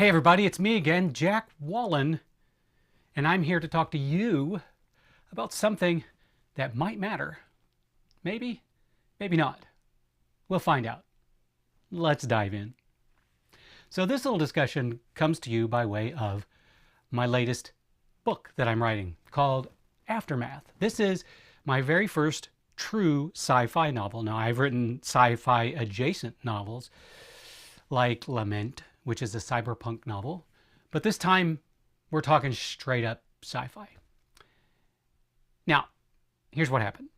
Hey everybody, it's me again, Jack Wallen, and I'm here to talk to you about something that might matter. Maybe, maybe not. We'll find out. Let's dive in. So this little discussion comes to you by way of my latest book that I'm writing called Aftermath. This is my very first true sci-fi novel. Now, I've written sci-fi adjacent novels like Lament, which is a cyberpunk novel, but this time we're talking straight up sci-fi. Now, here's what happened.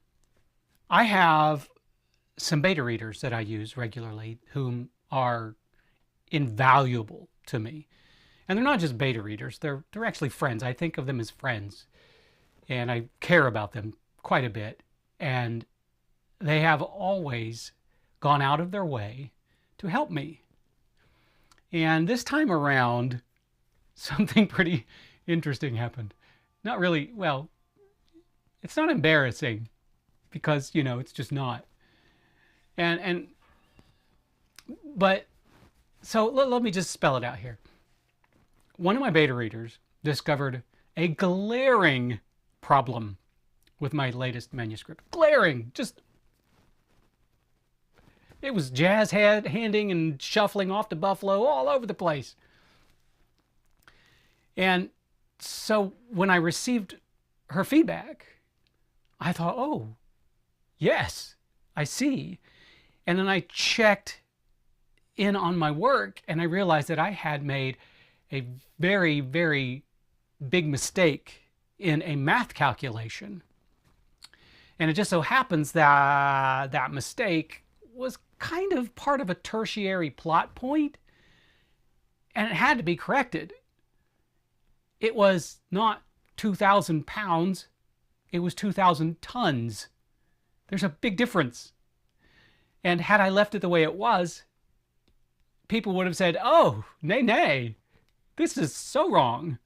I have some beta readers that I use regularly whom are invaluable to me. And they're not just beta readers, they're actually friends. I think of them as friends, and I care about them quite a bit. And they have always gone out of their way to help me. And this time around, something pretty interesting happened. Not really, well, it's not embarrassing because, it's just not. But so let me just spell it out here. One of my beta readers discovered a glaring problem with my latest manuscript. Glaring, it was jazz handing and shuffling off to Buffalo all over the place. And so when I received her feedback, I thought, oh, yes, I see. And then I checked in on my work and I realized that I had made a very, very big mistake in a math calculation. And it just so happens that that mistake was kind of part of a tertiary plot point, and it had to be corrected. It was not 2,000 pounds, it was 2,000 tons. There's a big difference. And had I left it the way it was, people would have said, oh, nay, this is so wrong.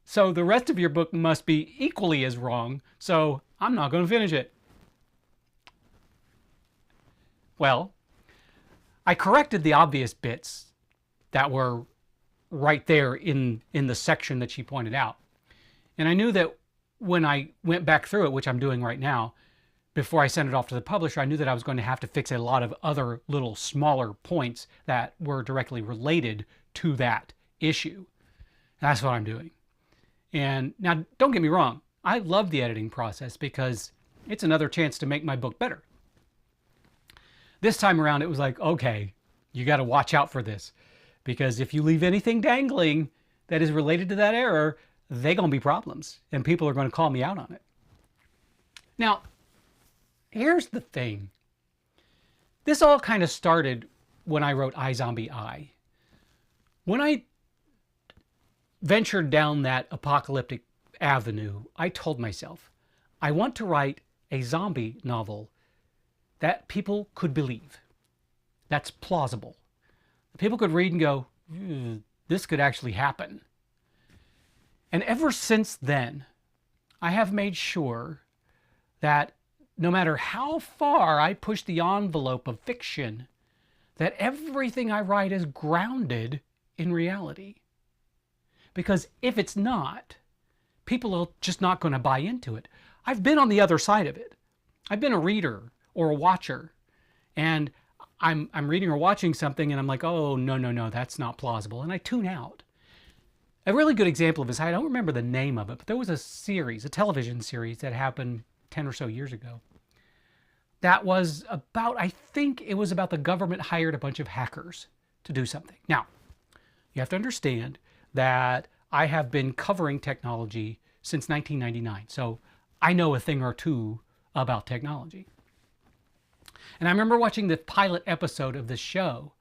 So the rest of your book must be equally as wrong, so I'm not going to finish it. Well, I corrected the obvious bits that were right there in the section that she pointed out. And I knew that when I went back through it, which I'm doing right now, before I sent it off to the publisher, I knew that I was going to have to fix a lot of other little smaller points that were directly related to that issue. That's what I'm doing. And now, don't get me wrong, I love the editing process because it's another chance to make my book better. This time around, it was like, okay, you got to watch out for this, because if you leave anything dangling that is related to that error, they're going to be problems, and people are going to call me out on it. Now, here's the thing. This all kind of started when I wrote iZombie I. When I ventured down that apocalyptic avenue, I told myself, I want to write a zombie novel that people could believe. That's plausible. People could read and go, this could actually happen. And ever since then, I have made sure that no matter how far I push the envelope of fiction, that everything I write is grounded in reality. Because if it's not, people are just not going to buy into it. I've been on the other side of it. I've been a reader or a watcher, and I'm reading or watching something and I'm like, oh, no, that's not plausible. And I tune out. A really good example of this, I don't remember the name of it, but there was a television series that happened 10 or so years ago. That was about, I think it was about the government hired a bunch of hackers to do something. Now, you have to understand that I have been covering technology since 1999. So I know a thing or two about technology. And I remember watching the pilot episode of this show,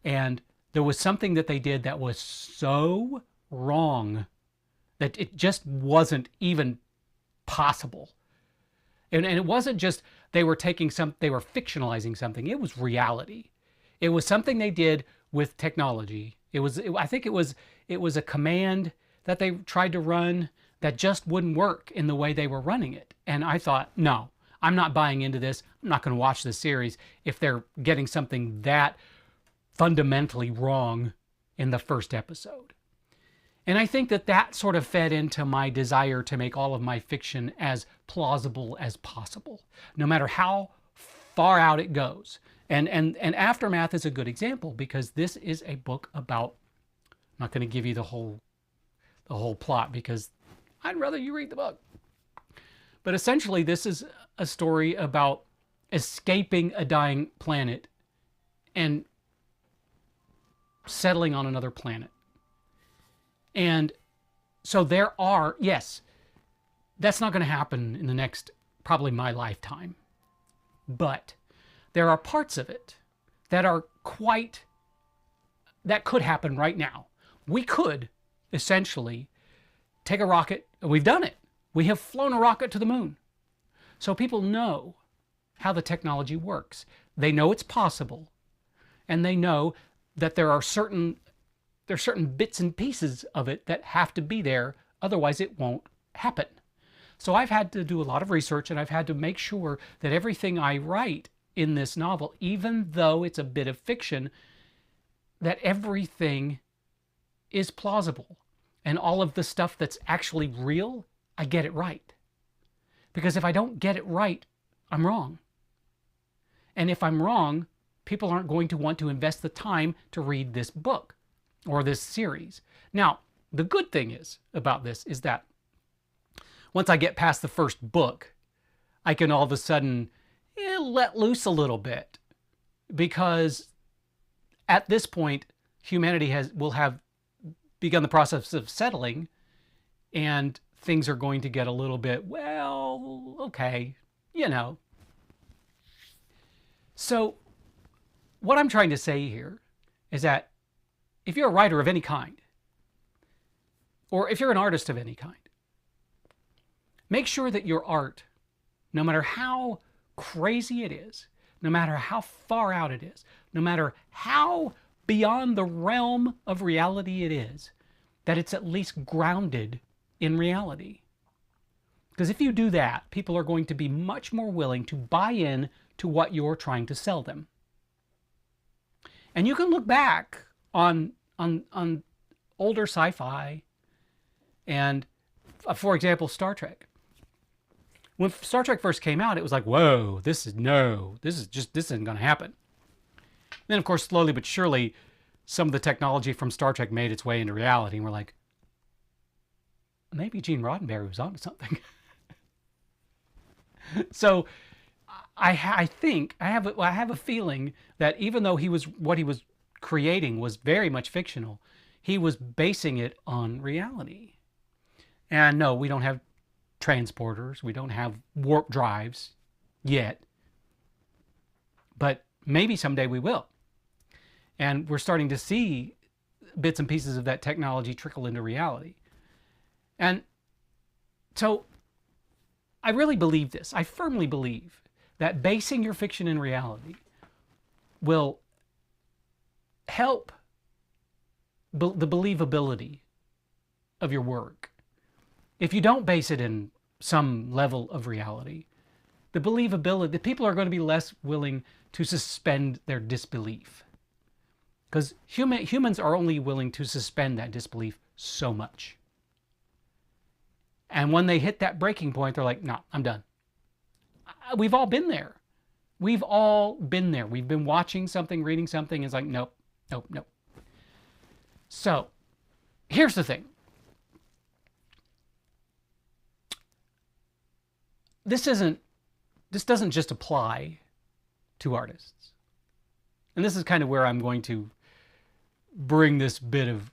and there was something that they did that was so wrong that it just wasn't even possible. And it wasn't just they were fictionalizing something. It was reality. It was something they did with technology. I think it was a command that they tried to run that just wouldn't work in the way they were running it. And I thought, no, I'm not buying into this. I'm not going to watch this series if they're getting something that fundamentally wrong in the first episode. And I think that that sort of fed into my desire to make all of my fiction as plausible as possible, no matter how far out it goes. And Aftermath is a good example, because this is a book about, I'm not going to give you the whole plot because I'd rather you read the book. But essentially, this is a story about escaping a dying planet and settling on another planet. And so there are, yes, that's not going to happen in the next, probably my lifetime. But there are parts of it that are that could happen right now. We could essentially take a rocket, and we've done it. We have flown a rocket to the moon. So people know how the technology works. They know it's possible. And they know that there are certain bits and pieces of it that have to be there, otherwise it won't happen. So I've had to do a lot of research, and I've had to make sure that everything I write in this novel, even though it's a bit of fiction, that everything is plausible. And all of the stuff that's actually real, I get it right. Because if I don't get it right, I'm wrong. And if I'm wrong, people aren't going to want to invest the time to read this book or this series. Now, the good thing about this is that once I get past the first book, I can all of a sudden let loose a little bit, because at this point, humanity will have begun the process of settling, and things are going to get a little bit, well, okay, So what I'm trying to say here is that if you're a writer of any kind, or if you're an artist of any kind, make sure that your art, no matter how crazy it is, no matter how far out it is, no matter how beyond the realm of reality it is, that it's at least grounded in reality. Because if you do that, people are going to be much more willing to buy in to what you're trying to sell them. And you can look back on older sci-fi and, for example, Star Trek. When Star Trek first came out, it was like, whoa, this isn't going to happen. Then, of course, slowly but surely, some of the technology from Star Trek made its way into reality, and we're like, maybe Gene Roddenberry was onto something. So, I have a feeling that even though what he was creating was very much fictional, he was basing it on reality. And no, we don't have transporters, we don't have warp drives yet, but maybe someday we will. And we're starting to see bits and pieces of that technology trickle into reality. And so I really believe this. I firmly believe that basing your fiction in reality will help the believability of your work. If you don't base it in some level of reality, the believability, the people are going to be less willing to suspend their disbelief. Because humans are only willing to suspend that disbelief so much. And when they hit that breaking point, they're like, no, I'm done. We've all been there. We've all been there. We've been watching something, reading something, it's like, nope, nope, nope. So, here's the thing. This doesn't just apply to artists. And this is kind of where I'm going to bring this bit of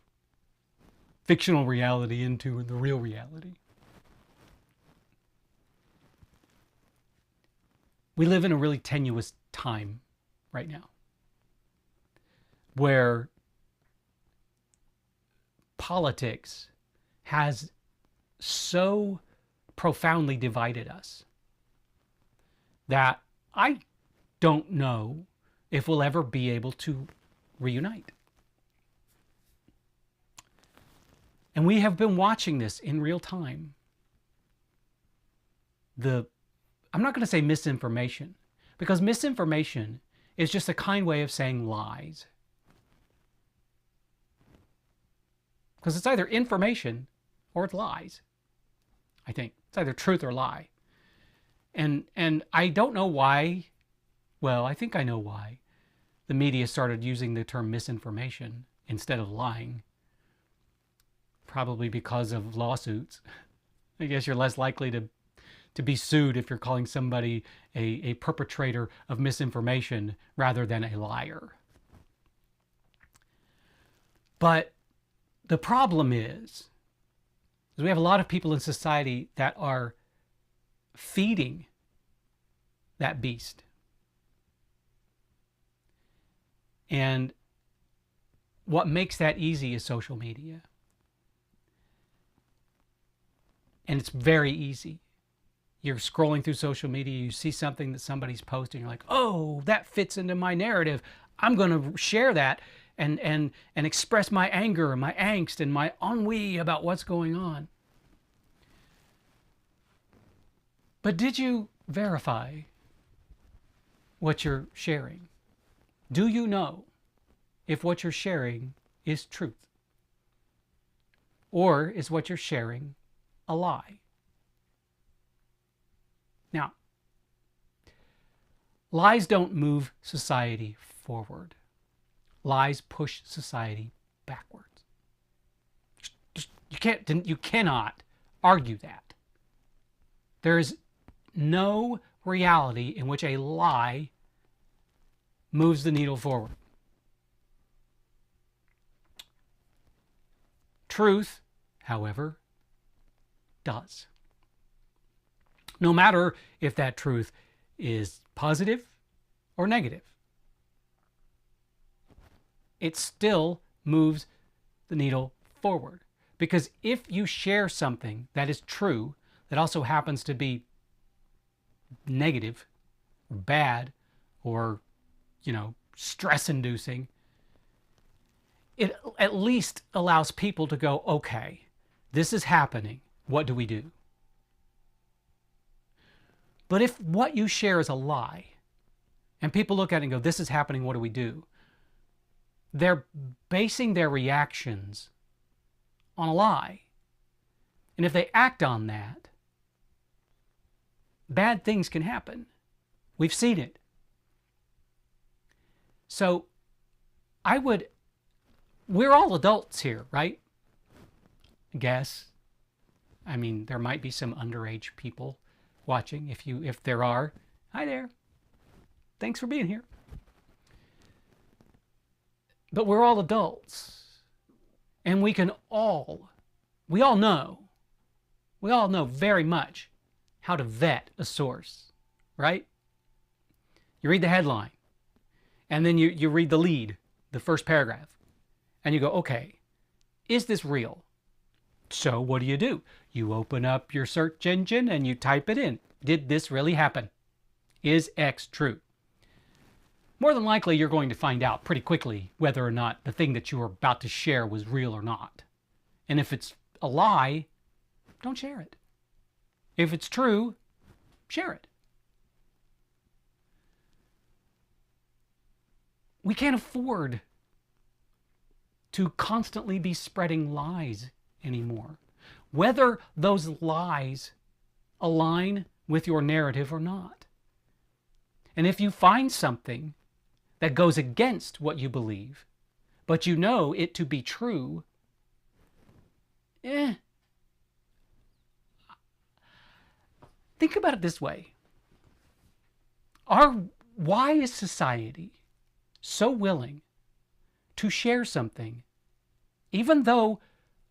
fictional reality into the real reality. We live in a really tenuous time right now, where politics has so profoundly divided us that I don't know if we'll ever be able to reunite. And we have been watching this in real time. I'm not going to say misinformation, because misinformation is just a kind way of saying lies. Because it's either information or it's lies. I think it's either truth or lie. And I don't know why. Well, I think I know why the media started using the term misinformation instead of lying. Probably because of lawsuits. I guess you're less likely to be sued if you're calling somebody a perpetrator of misinformation rather than a liar. But the problem is we have a lot of people in society that are feeding that beast. And what makes that easy is social media. And it's very easy. You're scrolling through social media, you see something that somebody's posting, you're like, oh, that fits into my narrative. I'm going to share that and express my anger and my angst and my ennui about what's going on. But did you verify what you're sharing? Do you know if what you're sharing is truth? Or is what you're sharing a lie? Now, lies don't move society forward. Lies push society backwards. You cannot argue that. There is no reality in which a lie moves the needle forward. Truth, however, does. No matter if that truth is positive or negative, it still moves the needle forward. Because if you share something that is true, that also happens to be negative or bad or, stress-inducing, it at least allows people to go, okay, this is happening. What do we do? But if what you share is a lie, and people look at it and go, this is happening, what do we do? They're basing their reactions on a lie. And if they act on that, bad things can happen. We've seen it. So we're all adults here, right? I guess. I mean, there might be some underage people watching. If there are, hi there. Thanks for being here. But we're all adults. And we all know very much how to vet a source, right? You read the headline, and then you read the lead, the first paragraph, and you go, okay, is this real? So what do? You open up your search engine and you type it in. Did this really happen? Is X true? More than likely, you're going to find out pretty quickly whether or not the thing that you were about to share was real or not. And if it's a lie, don't share it. If it's true, share it. We can't afford to constantly be spreading lies anymore, whether those lies align with your narrative or not. And if you find something that goes against what you believe, but you know it to be true, think about it this way. Why is society so willing to share something even though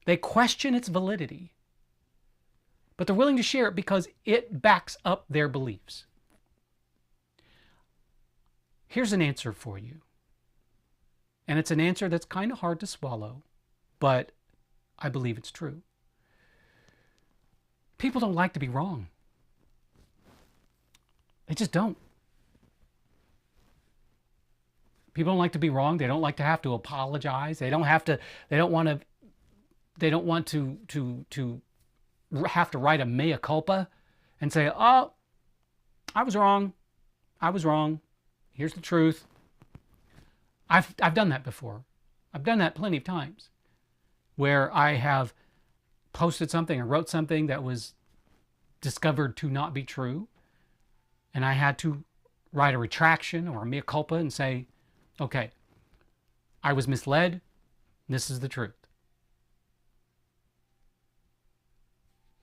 they question its validity, but they're willing to share it because it backs up their beliefs? Here's an answer for you. And it's an answer that's kind of hard to swallow, but I believe it's true. People don't like to be wrong. They just don't. People don't like to be wrong. They don't like to have to apologize. They don't want to have to write a mea culpa and say, oh, I was wrong. Here's the truth. I've done that before. I've done that plenty of times. where I have posted something or wrote something that was discovered to not be true, and I had to write a retraction or a mea culpa and say, okay, I was misled. This is the truth.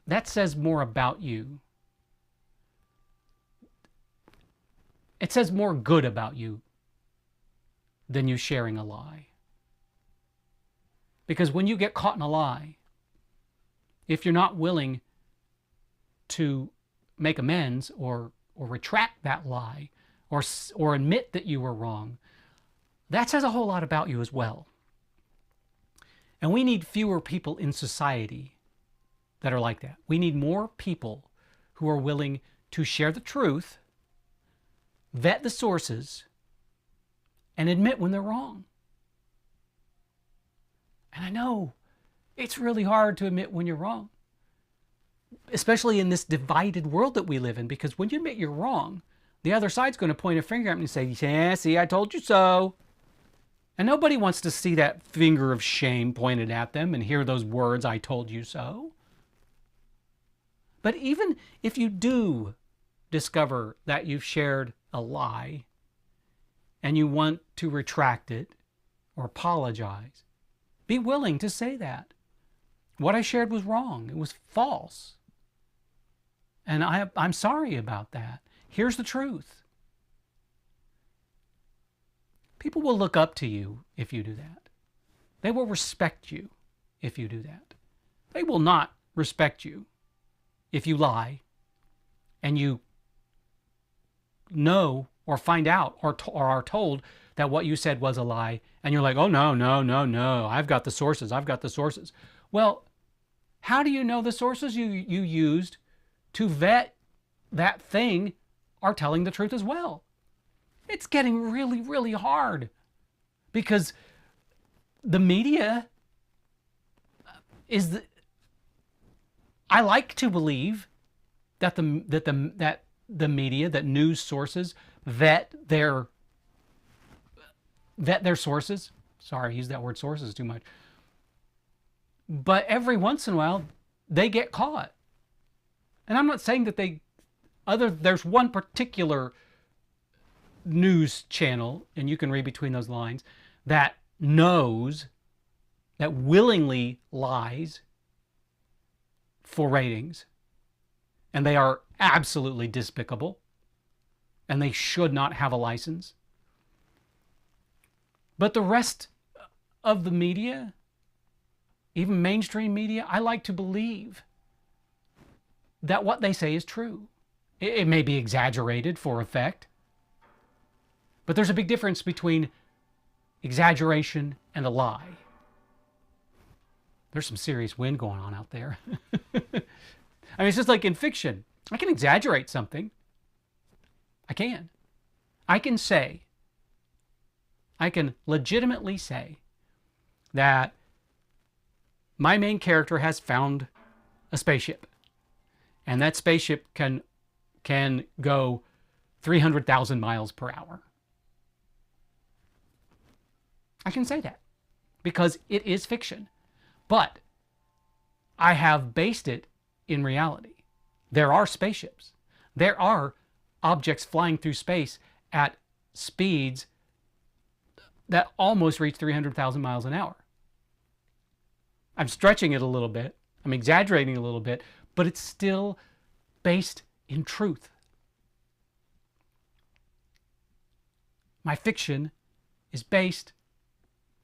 That says more about you. It says more good about you than you sharing a lie. Because when you get caught in a lie, if you're not willing to make amends or retract that lie or admit that you were wrong, that says a whole lot about you as well. And we need fewer people in society that are like that. We need more people who are willing to share the truth, vet the sources, and admit when they're wrong. And I know it's really hard to admit when you're wrong, especially in this divided world that we live in, because when you admit you're wrong, the other side's going to point a finger at me and say, yeah, see, I told you so. And nobody wants to see that finger of shame pointed at them and hear those words, I told you so. But even if you do discover that you've shared a lie and you want to retract it or apologize, be willing to say that. What I shared was wrong. It was false. And I'm sorry about that. Here's the truth. People will look up to you if you do that. They will respect you if you do that. They will not respect you if you lie and you know or find out or are told that what you said was a lie, and you're like, oh, no, I've got the sources. Well, how do you know the sources you used to vet that thing are telling the truth as well? It's getting really, really hard because the media is I like to believe that the media, that news sources vet their sources. Sorry, I use that word sources too much. But every once in a while, they get caught. And I'm not saying that there's one particular news channel, and you can read between those lines, that willingly lies for ratings. And they are absolutely despicable. And they should not have a license. But the rest of the media, even mainstream media, I like to believe that what they say is true. It may be exaggerated for effect, but there's a big difference between exaggeration and a lie. There's some serious wind going on out there. I mean, it's just like in fiction. I can exaggerate something. I can. I can legitimately say that my main character has found a spaceship, and that spaceship can go 300,000 miles per hour. I can say that because it is fiction, but I have based it in reality. There are spaceships. There are objects flying through space at speeds that almost reach 300,000 miles an hour. I'm stretching it a little bit. I'm exaggerating a little bit, but it's still based in truth. My fiction is based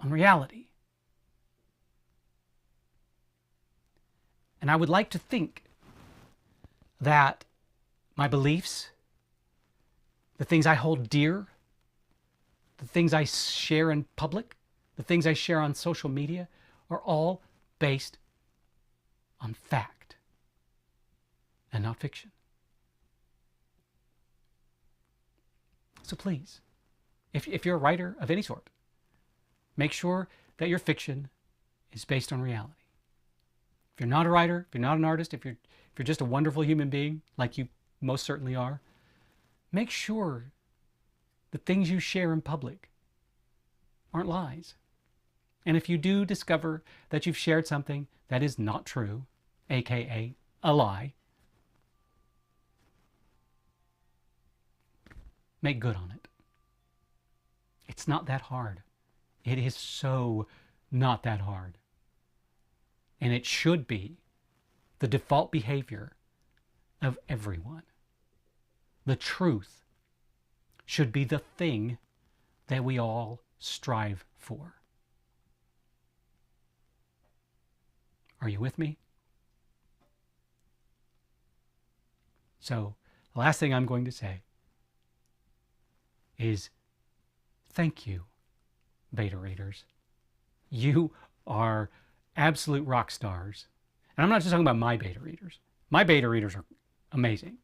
on reality. And I would like to think that my beliefs, the things I hold dear, the things I share in public, the things I share on social media, are all based on fact and not fiction. So please, if you're a writer of any sort, make sure that your fiction is based on reality. If you're not a writer, if you're not an artist, if you're just a wonderful human being, like you most certainly are, make sure the things you share in public aren't lies. And if you do discover that you've shared something that is not true, aka a lie, make good on it. It's not that hard. It is so not that hard. And it should be the default behavior of everyone. The truth should be the thing that we all strive for. Are you with me? So, the last thing I'm going to say is thank you, beta readers. You are absolute rock stars. And I'm not just talking about my beta readers. My beta readers are amazing.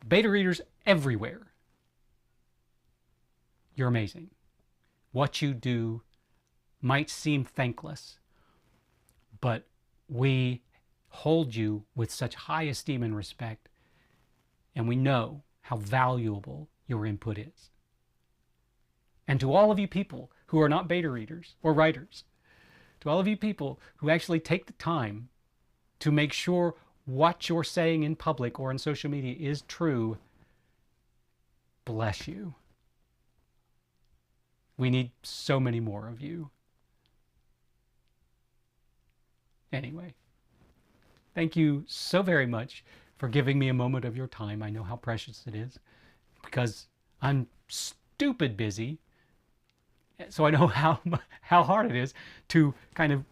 Beta readers everywhere. You're amazing. What you do might seem thankless, but we hold you with such high esteem and respect, and we know how valuable your input is. And to all of you people who are not beta readers or writers, to all of you people who actually take the time to make sure what you're saying in public or in social media is true, bless you. We need so many more of you. Anyway, thank you so very much for giving me a moment of your time. I know how precious it is because I'm stupid busy. So I know how hard it is to kind of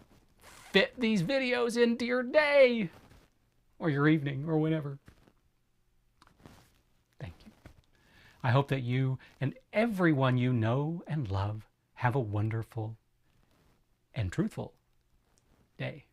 fit these videos into your day or your evening or whenever. Thank you. I hope that you and everyone you know and love have a wonderful and truthful day.